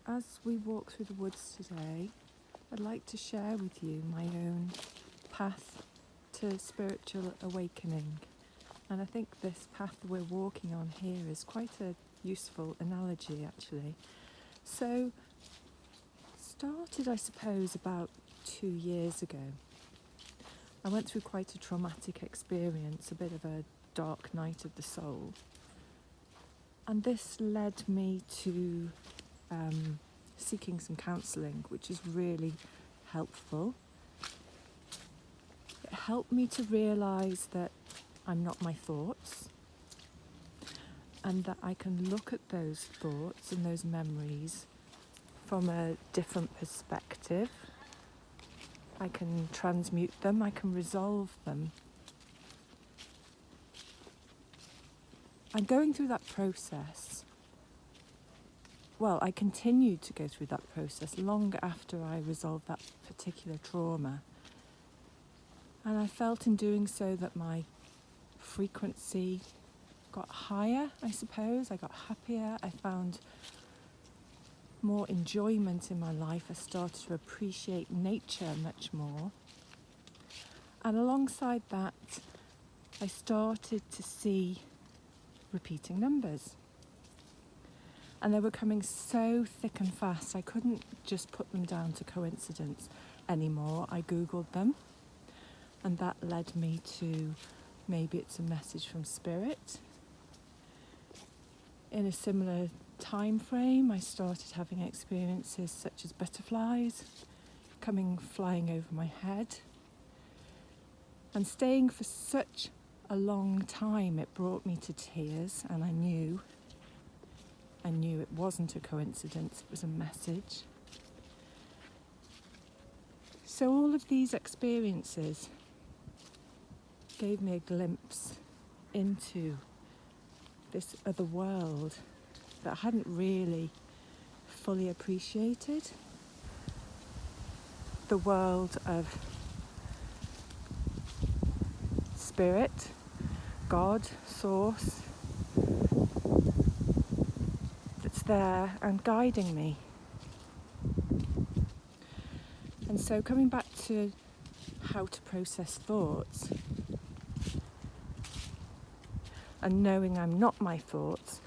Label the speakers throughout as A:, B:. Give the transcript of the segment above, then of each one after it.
A: as we walk through the woods today, I'd like to share with you my own path to spiritual awakening. And I think this path we're walking on here is quite a useful analogy, actually. So, started, I suppose, about 2 years ago. I went through quite a traumatic experience, a bit of a dark night of the soul. And this led me to seeking some counselling, which is really helpful. It helped me to realise that I'm not my thoughts, and that I can look at those thoughts and those memories from a different perspective. I can transmute them, I can resolve them. And going through that process, well, I continued to go through that process long after I resolved that particular trauma. And I felt in doing so that my frequency got higher, I suppose. I got happier. I found more enjoyment in my life. I started to appreciate nature much more. And alongside that, I started to see repeating numbers. And they were coming so thick and fast, I couldn't just put them down to coincidence anymore. I Googled them, and that led me to maybe it's a message from Spirit. In a similar time frame, I started having experiences such as butterflies flying over my head. And staying for such a long time, it brought me to tears, and I knew it wasn't a coincidence, it was a message. So all of these experiences gave me a glimpse into this other world that I hadn't really fully appreciated. The world of Spirit, God, Source, that's there and guiding me. And so coming back to how to process thoughts and knowing I'm not my thoughts,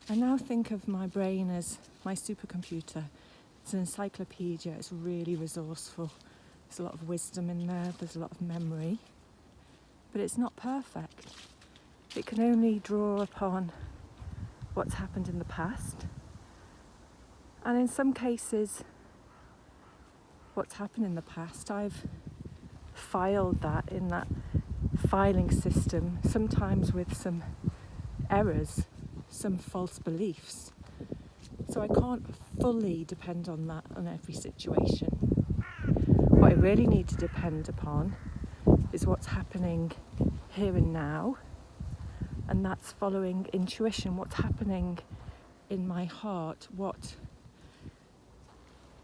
A: I now think of my brain as my supercomputer. It's an encyclopedia, it's really resourceful. There's a lot of wisdom in there, there's a lot of memory, but it's not perfect. It can only draw upon what's happened in the past, and in some cases what's happened in the past, I've filed that in that filing system, sometimes with some errors, some false beliefs. So I can't fully depend on that on every situation. What I really need to depend upon is what's happening here and now, and that's following intuition, what's happening in my heart, what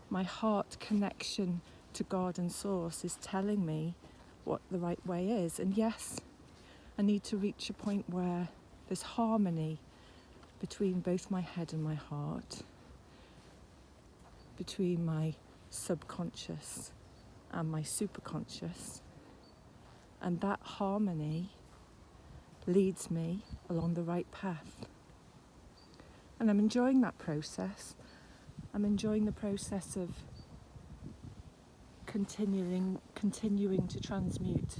A: my heart connection to God and Source is telling me what the right way is. And yes, I need to reach a point where there's harmony between both my head and my heart, between my subconscious and my superconscious, and that harmony leads me along the right path. And I'm enjoying that process. I'm enjoying the process of continuing to transmute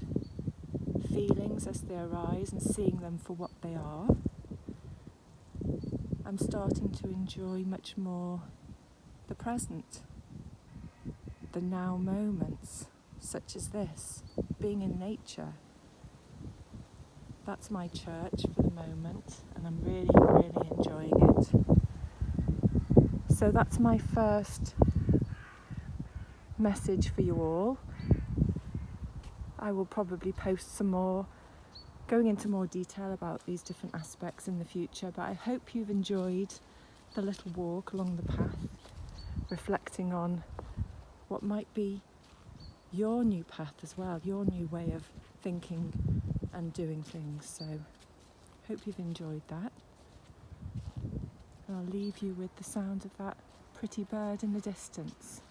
A: feelings as they arise and seeing them for what they are. I'm starting to enjoy much more the present, the now moments, such as this, being in nature. That's my church for the moment, and I'm really, really enjoying it. So that's my first message for you all. I will probably post some more, going into more detail about these different aspects in the future, but I hope you've enjoyed the little walk along the path, reflecting on what might be your new path as well, your new way of thinking and doing things. So hope you've enjoyed that. I'll leave you with the sound of that pretty bird in the distance.